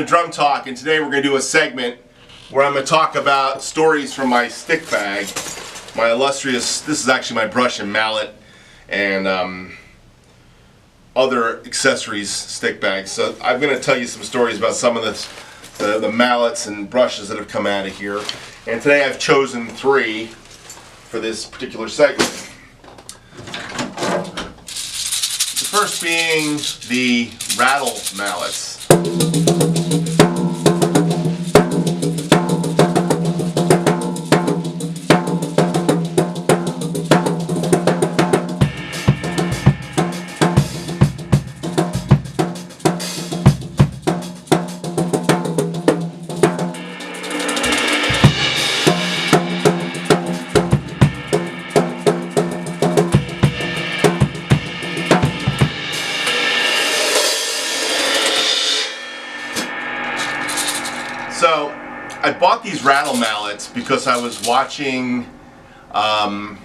to Drum Talk, and today we're going to do a segment where I'm going to talk about stories from my stick bag, my illustrious, this is actually my brush and mallet, and other accessories stick bags. So I'm going to tell you some stories about some of the mallets and brushes that have come out of here. And today I've chosen 3 for this particular segment. The first being the rattle mallets. So, I bought these rattle mallets because I was watching a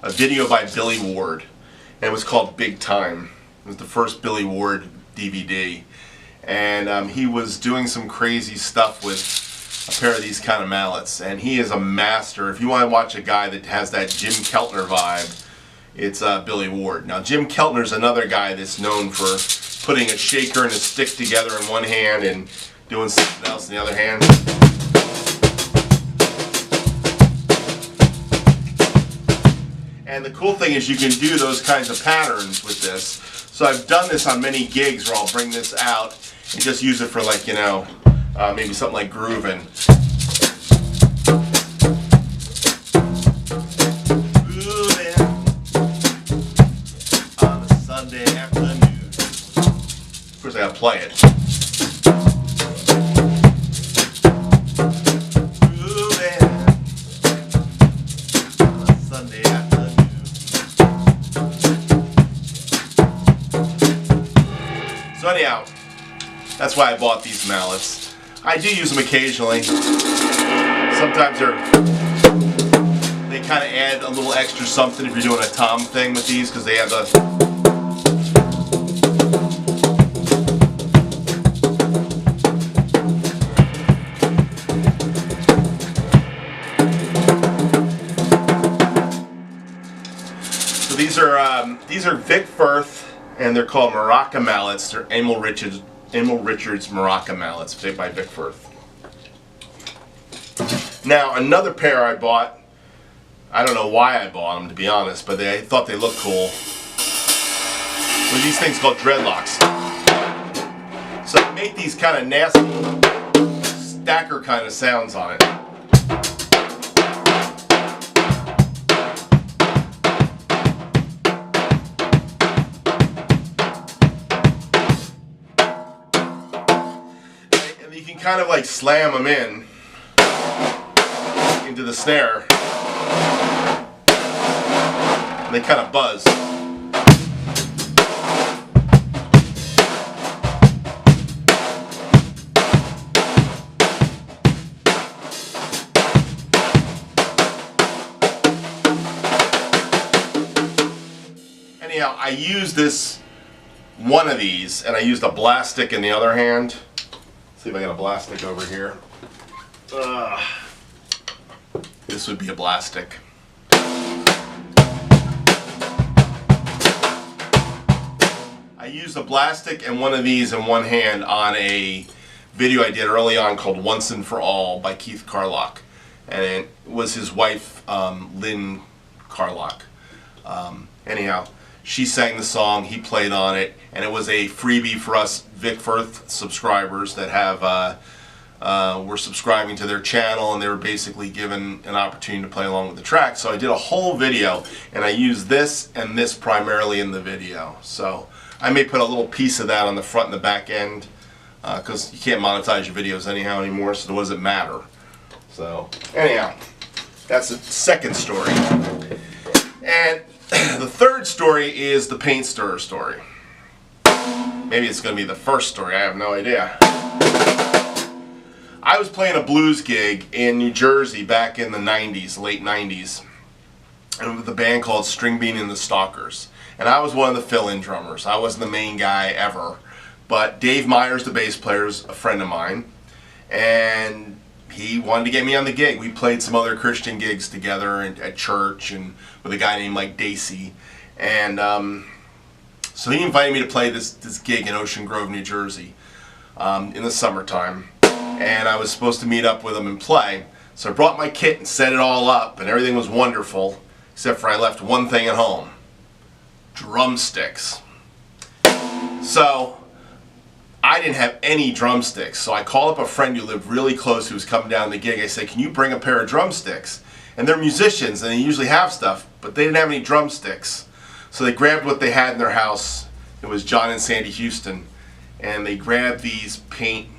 video by Billy Ward, and it was called Big Time. It was the first Billy Ward DVD, and he was doing some crazy stuff with a pair of these kind of mallets, and he is a master. If you want to watch a guy that has that Jim Keltner vibe, it's Billy Ward. Now, Jim Keltner's another guy that's known for putting a shaker and a stick together in one hand and doing something else in the other hand. And the cool thing is you can do those kinds of patterns with this. So I've done this on many gigs where I'll bring this out and just use it for, like, you know, maybe something like grooving. Grooving on a Sunday afternoon. Of course I gotta play it. So anyhow, that's why I bought these mallets. I do use them occasionally. Sometimes they kind of add a little extra something if you're doing a tom thing with these, because they have the... So these are Vic Firth, and they're called Maraca mallets. They're Emil Richards Maraca mallets, made by Vic Firth. Now, another pair I bought, I don't know why I bought them, to be honest, but I thought they looked cool, were these things called dreadlocks. So they make these kind of nasty stacker kind of sounds on it. You can kind of like slam them into the snare, and they kind of buzz. Anyhow, I used one of these, and I used a blast stick in the other hand. See if I got a blast stick over here. This would be a blast stick. I used a blast stick and one of these in one hand on a video I did early on called Once and For All by Keith Carlock. And it was his wife, Lynn Carlock. Anyhow, she sang the song, he played on it, and it was a freebie for us Vic Firth subscribers that were subscribing to their channel, and they were basically given an opportunity to play along with the track. So I did a whole video, and I used this and this primarily in the video. So I may put a little piece of that on the front and the back end, because you can't monetize your videos anyhow anymore, so what does it matter? So anyhow, that's the second story. And the third story is the paint stirrer story. Maybe it's going to be the first story, I have no idea. I was playing a blues gig in New Jersey back in the 90s, late 90s, and with a band called String Bean and the Stalkers. And I was one of the fill-in drummers. I wasn't the main guy ever, But Dave Myers, the bass player, is a friend of mine, and he wanted to get me on the gig. We played some other Christian gigs together at church and with a guy named Mike Dacey. And so he invited me to play this gig in Ocean Grove, New Jersey in the summertime. And I was supposed to meet up with him and play. So I brought my kit and set it all up, and everything was wonderful, except for I left one thing at home: drumsticks. So I didn't have any drumsticks, so I called up a friend who lived really close who was coming down to the gig. I said, can you bring a pair of drumsticks? And they're musicians, and they usually have stuff, but they didn't have any drumsticks. So they grabbed what they had in their house. It was John and Sandy Houston, and they grabbed these paint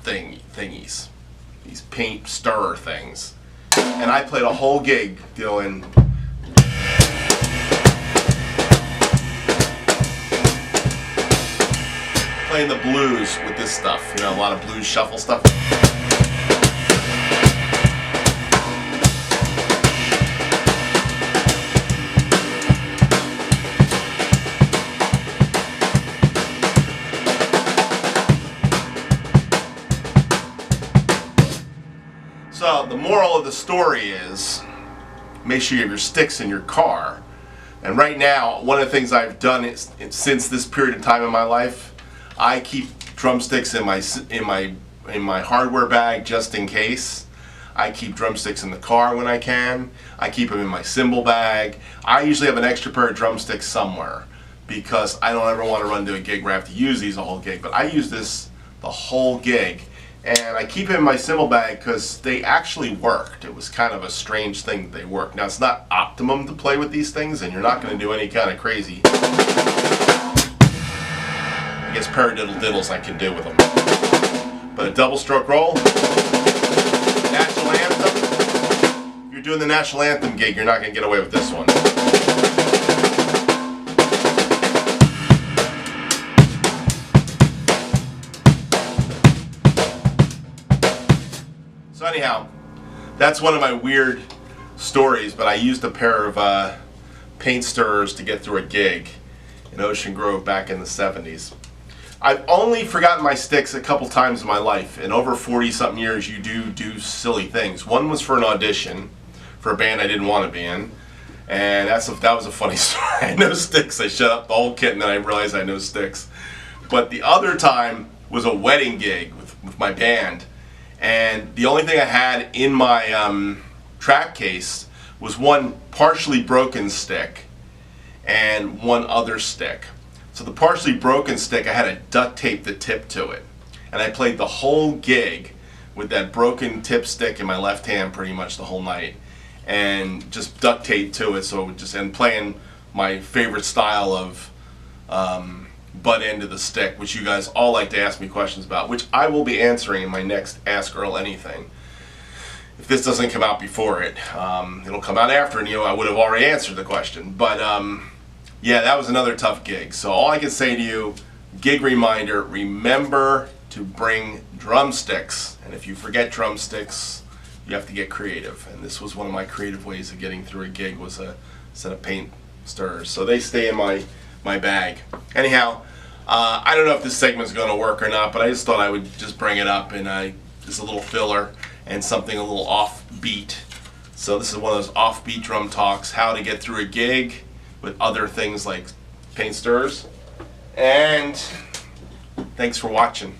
thingies, these paint stirrer things. And I played a whole gig doing playing the blues with this stuff, you know, a lot of blues shuffle stuff. So the moral of the story is, make sure you have your sticks in your car. And right now, one of the things I've done is, since this period of time in my life, I keep drumsticks in my hardware bag just in case. I keep drumsticks in the car when I can. I keep them in my cymbal bag. I usually have an extra pair of drumsticks somewhere because I don't ever want to run to a gig where I have to use these the whole gig. But I use this the whole gig. And I keep it in my cymbal bag because they actually worked. It was kind of a strange thing that they worked. Now, it's not optimum to play with these things, and you're not going to do any kind of crazy, I guess, paradiddle diddles I can do with them. But a double stroke roll, national anthem. If you're doing the national anthem gig, you're not going to get away with this one. So anyhow, that's one of my weird stories, but I used a pair of paint stirrers to get through a gig in Ocean Grove back in the 70s. I've only forgotten my sticks a couple times in my life. In over 40-something years, you do silly things. One was for an audition for a band I didn't want to be in, and that was a funny story. I had no sticks. I shut up the whole kit, and then I realized I had no sticks. But the other time was a wedding gig with my band. And the only thing I had in my track case was one partially broken stick and one other stick. So the partially broken stick, I had to duct tape the tip to it. And I played the whole gig with that broken tip stick in my left hand pretty much the whole night. And just duct tape to it, so and playing my favorite style of butt end of the stick, which you guys all like to ask me questions about, which I will be answering in my next Ask Earl Anything. If this doesn't come out before it, it'll come out after, and I would have already answered the question. But yeah, that was another tough gig. So all I can say to you, gig reminder, remember to bring drumsticks. And if you forget drumsticks, you have to get creative. And this was one of my creative ways of getting through a gig, was a set of paint stirrers. So they stay in my bag. Anyhow, I don't know if this segment's going to work or not, but I just thought I would just bring it up, and just a little filler and something a little offbeat. So this is one of those offbeat drum talks, how to get through a gig with other things like paint stirrers. And thanks for watching.